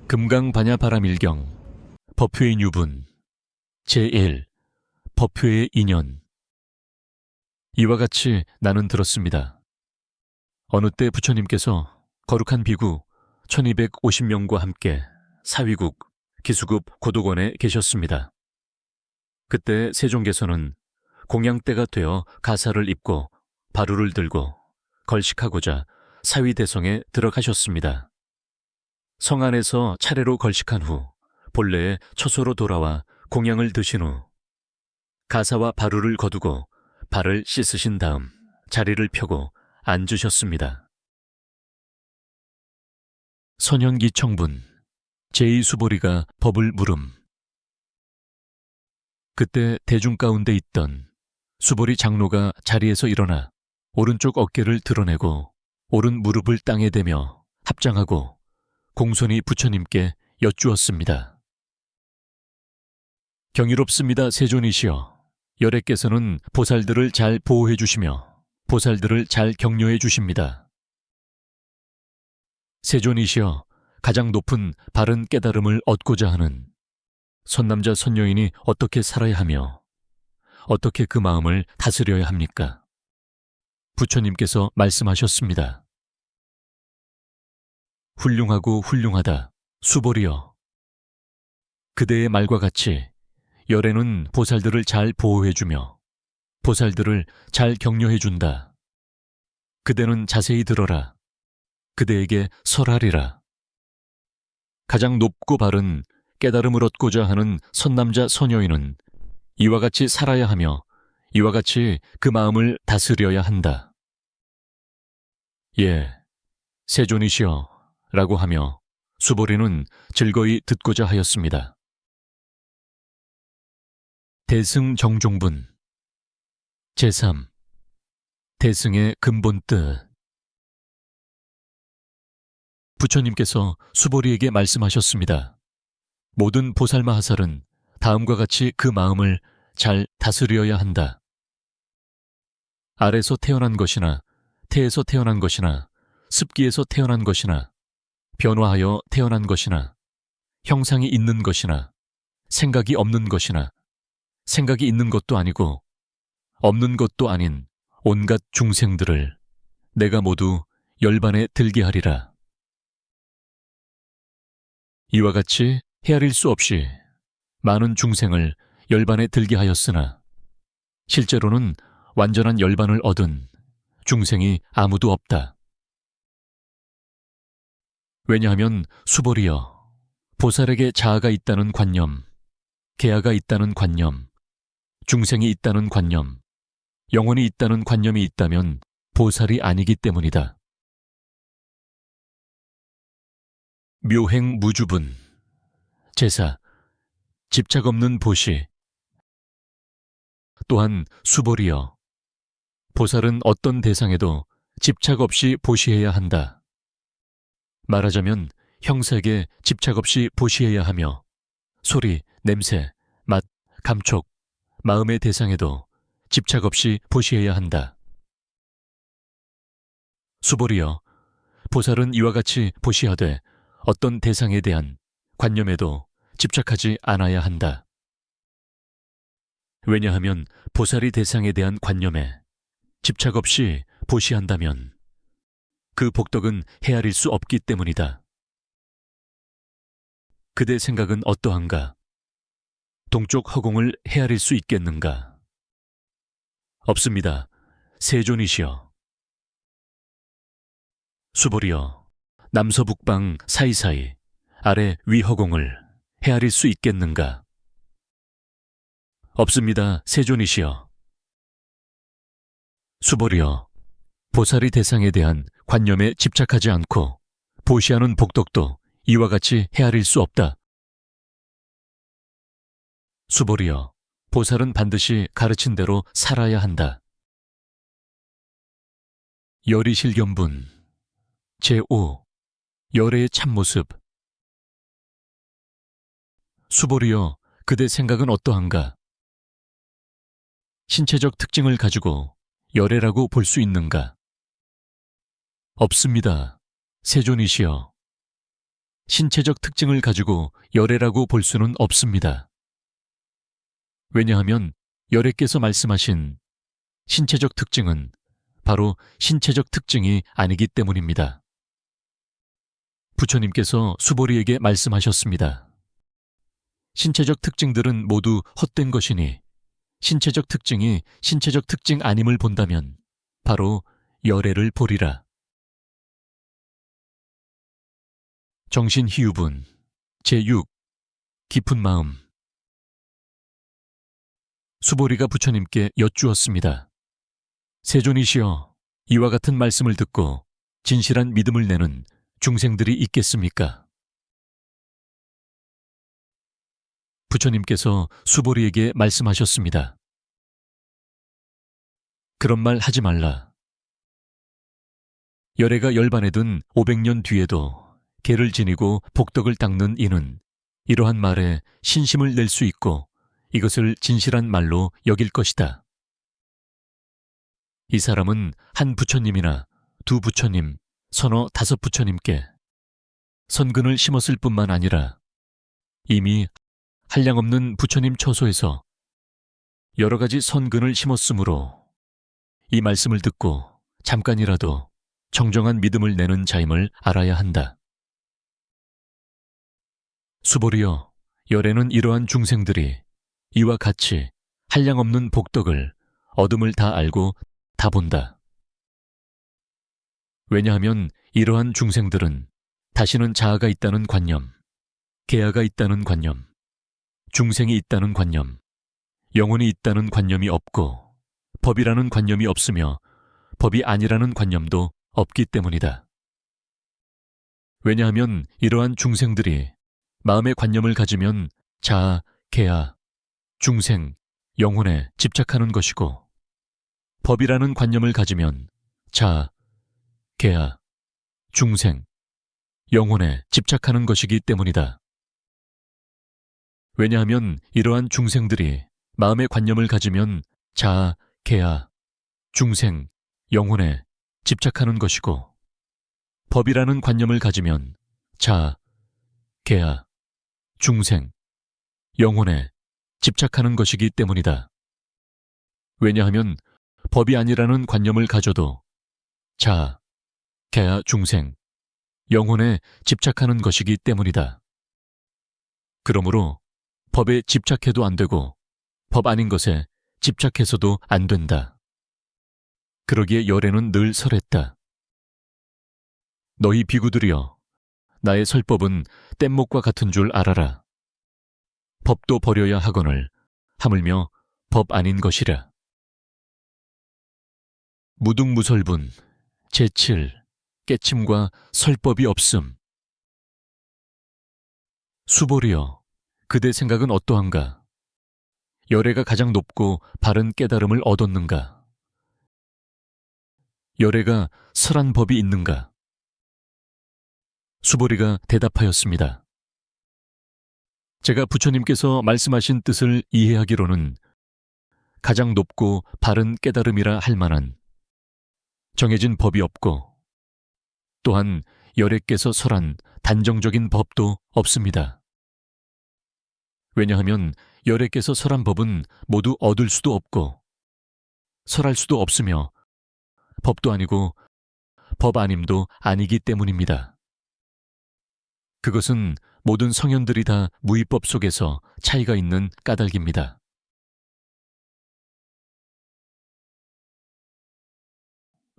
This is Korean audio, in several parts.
금강반야바라밀경 법회의 유분 제1 법회의 인연. 이와 같이 나는 들었습니다. 어느 때 부처님께서 거룩한 비구 1250명과 함께 사위국 기수급 고도관에 계셨습니다. 그때 세종께서는 공양때가 되어 가사를 입고 바루를 들고 걸식하고자 사위대성에 들어가셨습니다. 성 안에서 차례로 걸식한 후 본래의 처소로 돌아와 공양을 드신 후 가사와 바루를 거두고 발을 씻으신 다음 자리를 펴고 앉으셨습니다. 선현기 청분 제2수보리가 법을 물음. 그때 대중 가운데 있던 수보리 장로가 자리에서 일어나 오른쪽 어깨를 드러내고 오른 무릎을 땅에 대며 합장하고 공손히 부처님께 여쭈었습니다. 경이롭습니다, 세존이시여. 열애께서는 보살들을 잘 보호해 주시며 보살들을 잘 격려해 주십니다. 세존이시여, 가장 높은 바른 깨달음을 얻고자 하는 선남자 선여인이 어떻게 살아야 하며 어떻게 그 마음을 다스려야 합니까? 부처님께서 말씀하셨습니다. 훌륭하고 훌륭하다, 수보리여. 그대의 말과 같이 열애는 보살들을 잘 보호해주며 보살들을 잘 격려해준다. 그대는 자세히 들어라. 그대에게 설하리라. 가장 높고 바른 깨달음을 얻고자 하는 선남자 선여인은 이와 같이 살아야 하며 이와 같이 그 마음을 다스려야 한다. 예, 세존이시여 라고 하며 수보리는 즐거이 듣고자 하였습니다. 대승정종분 제3 대승의 근본 뜻. 부처님께서 수보리에게 말씀하셨습니다. 모든 보살마하살은 다음과 같이 그 마음을 잘 다스려야 한다. 알에서 태어난 것이나 태에서 태어난 것이나 습기에서 태어난 것이나 변화하여 태어난 것이나 형상이 있는 것이나 생각이 없는 것이나 생각이 있는 것도 아니고 없는 것도 아닌 온갖 중생들을 내가 모두 열반에 들게 하리라. 이와 같이 헤아릴 수 없이 많은 중생을 열반에 들게 하였으나 실제로는 완전한 열반을 얻은 중생이 아무도 없다. 왜냐하면 수보리여, 보살에게 자아가 있다는 관념, 계아가 있다는 관념, 중생이 있다는 관념, 영혼이 있다는 관념이 있다면 보살이 아니기 때문이다. 묘행 무주분 제사 집착 없는 보시. 또한 수보리여, 보살은 어떤 대상에도 집착 없이 보시해야 한다. 말하자면 형색에 집착 없이 보시해야 하며 소리, 냄새, 맛, 감촉, 마음의 대상에도 집착 없이 보시해야 한다. 수보리여, 보살은 이와 같이 보시하되 어떤 대상에 대한 관념에도 집착하지 않아야 한다. 왜냐하면 보살이 대상에 대한 관념에 집착 없이 보시한다면 그 복덕은 헤아릴 수 없기 때문이다. 그대 생각은 어떠한가? 동쪽 허공을 헤아릴 수 있겠는가? 없습니다. 세존이시여. 수보리여, 남서북방 사이사이 아래 위허공을 헤아릴 수 있겠는가? 없습니다. 세존이시여. 수보리여, 보살이 대상에 대한 관념에 집착하지 않고 보시하는 복덕도 이와 같이 헤아릴 수 없다. 수보리여, 보살은 반드시 가르친 대로 살아야 한다. 열이실견분 제5 열애의 참모습. 수보리여, 그대 생각은 어떠한가? 신체적 특징을 가지고 열애라고 볼 수 있는가? 없습니다. 세존이시여. 신체적 특징을 가지고 열애라고 볼 수는 없습니다. 왜냐하면 열애께서 말씀하신 신체적 특징은 바로 신체적 특징이 아니기 때문입니다. 부처님께서 수보리에게 말씀하셨습니다. 신체적 특징들은 모두 헛된 것이니 신체적 특징이 신체적 특징 아님을 본다면 바로 열애를 보리라. 정신희유분 제6 깊은 마음. 수보리가 부처님께 여쭈었습니다. 세존이시여, 이와 같은 말씀을 듣고 진실한 믿음을 내는 중생들이 있겠습니까? 부처님께서 수보리에게 말씀하셨습니다. 그런 말 하지 말라. 열애가 열반에 든 500년 뒤에도 개를 지니고 복덕을 닦는 이는 이러한 말에 신심을 낼 수 있고 이것을 진실한 말로 여길 것이다. 이 사람은 한 부처님이나 두 부처님, 서너 다섯 부처님께 선근을 심었을 뿐만 아니라 이미 한량없는 부처님 처소에서 여러 가지 선근을 심었으므로 이 말씀을 듣고 잠깐이라도 정정한 믿음을 내는 자임을 알아야 한다. 수보리여, 열애는 이러한 중생들이 이와 같이 한량없는 복덕을 얻음을 다 알고 다 본다. 왜냐하면 이러한 중생들은 다시는 자아가 있다는 관념, 계아가 있다는 관념, 중생이 있다는 관념, 영혼이 있다는 관념이 없고 법이라는 관념이 없으며 법이 아니라는 관념도 없기 때문이다. 왜냐하면 이러한 중생들이 마음의 관념을 가지면 자아, 계아, 중생, 영혼에 집착하는 것이고 법이라는 관념을 가지면 자아, 계아, 중생, 영혼에 집착하는 것이기 때문이다. 왜냐하면 이러한 중생들이 마음의 관념을 가지면 자아, 계아, 중생, 영혼에 집착하는 것이고 법이라는 관념을 가지면 자아, 계아, 중생, 영혼에 집착하는 것이기 때문이다. 왜냐하면 법이 아니라는 관념을 가져도 자아, 계아, 중생, 영혼에 집착하는 것이기 때문이다. 그러므로 법에 집착해도 안 되고 법 아닌 것에 집착해서도 안 된다. 그러기에 열애는 늘 설했다. 너희 비구들이여, 나의 설법은 뗏목과 같은 줄 알아라. 법도 버려야 하거늘 하물며 법 아닌 것이라. 무등무설분 제7 깨침과 설법이 없음. 수보리여, 그대 생각은 어떠한가? 열애가 가장 높고 바른 깨달음을 얻었는가? 열애가 설한 법이 있는가? 수보리가 대답하였습니다. 제가 부처님께서 말씀하신 뜻을 이해하기로는 가장 높고 바른 깨달음이라 할 만한 정해진 법이 없고 또한 열애께서 설한 단정적인 법도 없습니다. 왜냐하면 열애께서 설한 법은 모두 얻을 수도 없고 설할 수도 없으며 법도 아니고 법 아님도 아니기 때문입니다. 그것은 모든 성현들이 다 무위법 속에서 차이가 있는 까닭입니다.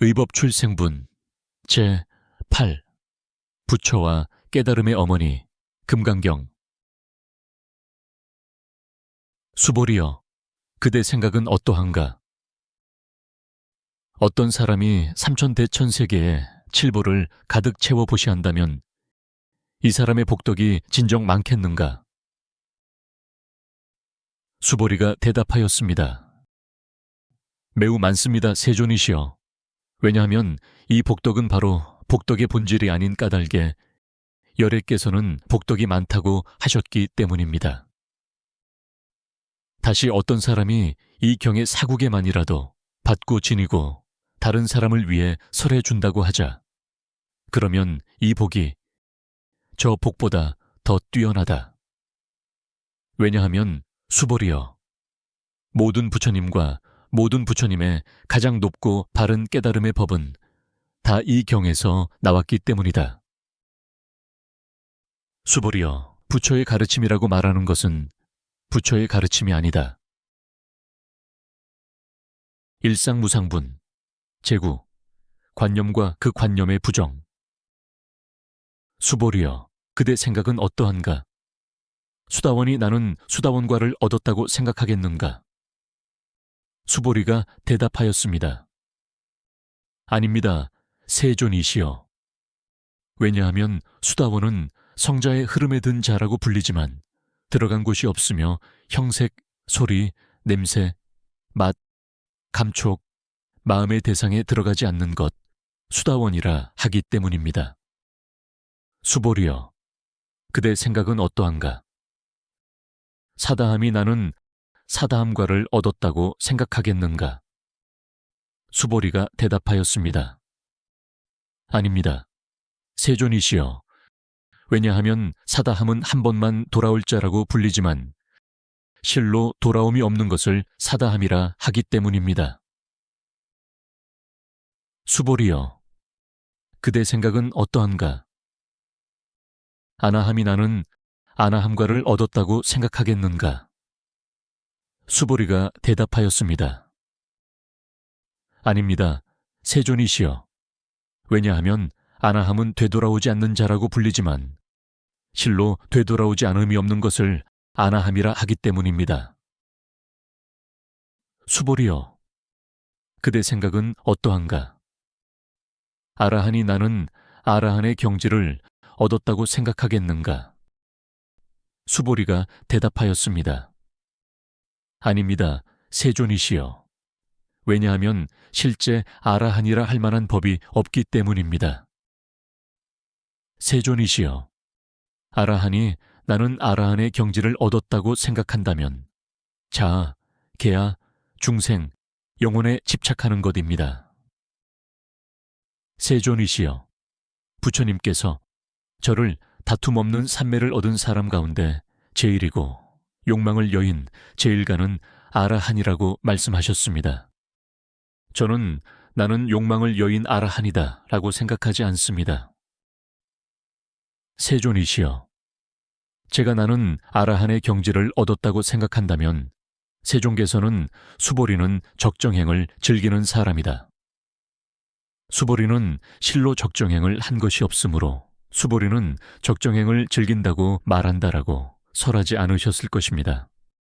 의법출생분 제8 부처와 깨달음의 어머니 금강경. 수보리여, 그대 생각은 어떠한가? 어떤 사람이 삼천대천세계에 칠보를 가득 채워 보시한다면 이 사람의 복덕이 진정 많겠는가? 수보리가 대답하였습니다. 매우 많습니다, 세존이시여. 왜냐하면 이 복덕은 바로 복덕의 본질이 아닌 까닭에 열애께서는 복덕이 많다고 하셨기 때문입니다. 다시 어떤 사람이 이 경의 사국에만이라도 받고 지니고 다른 사람을 위해 설해 준다고 하자. 그러면 이 복이 저 복보다 더 뛰어나다. 왜냐하면 수벌이여, 모든 부처님과 모든 부처님의 가장 높고 바른 깨달음의 법은 다 이 경에서 나왔기 때문이다. 수벌이여, 부처의 가르침이라고 말하는 것은 부처의 가르침이 아니다. 일상무상분, 재구, 관념과 그 관념의 부정. 수벌이여, 그대 생각은 어떠한가? 수다원이 나는 수다원과를 얻었다고 생각하겠는가? 수보리가 대답하였습니다. 아닙니다, 세존이시여. 왜냐하면 수다원은 성자의 흐름에 든 자라고 불리지만 들어간 곳이 없으며 형색, 소리, 냄새, 맛, 감촉, 마음의 대상에 들어가지 않는 것, 수다원이라 하기 때문입니다. 수보리여, 그대 생각은 어떠한가? 사다함이 나는 사다함과를 얻었다고 생각하겠는가? 수보리가 대답하였습니다. 아닙니다, 세존이시여. 왜냐하면 사다함은 한 번만 돌아올 자라고 불리지만 실로 돌아옴이 없는 것을 사다함이라 하기 때문입니다. 수보리여, 그대 생각은 어떠한가? 아나함이 나는 아나함과를 얻었다고 생각하겠는가? 수보리가 대답하였습니다. 아닙니다, 세존이시여. 왜냐하면 아나함은 되돌아오지 않는 자라고 불리지만 실로 되돌아오지 않음이 없는 것을 아나함이라 하기 때문입니다. 수보리여, 그대 생각은 어떠한가? 아라한이 나는 아라한의 경지를 얻었다고 생각하겠는가? 수보리가 대답하였습니다. 아닙니다, 세존이시여. 왜냐하면 실제 아라한이라 할 만한 법이 없기 때문입니다. 세존이시여, 아라한이 나는 아라한의 경지를 얻었다고 생각한다면 자아, 계아, 중생, 영혼에 집착하는 것입니다. 세존이시여, 부처님께서 저를 다툼 없는 삼매를 얻은 사람 가운데 제일이고 욕망을 여인 제일가는 아라한이라고 말씀하셨습니다. 저는 나는 욕망을 여인 아라한이다 라고 생각하지 않습니다. 세존이시여, 제가 나는 아라한의 경지를 얻었다고 생각한다면 세존께서는 수보리는 적정행을 즐기는 사람이다. 수보리는 실로 적정행을 한 것이 없으므로 수보리는 적정행을 즐긴다고 말한다라고 설하지 않으셨을 것입니다.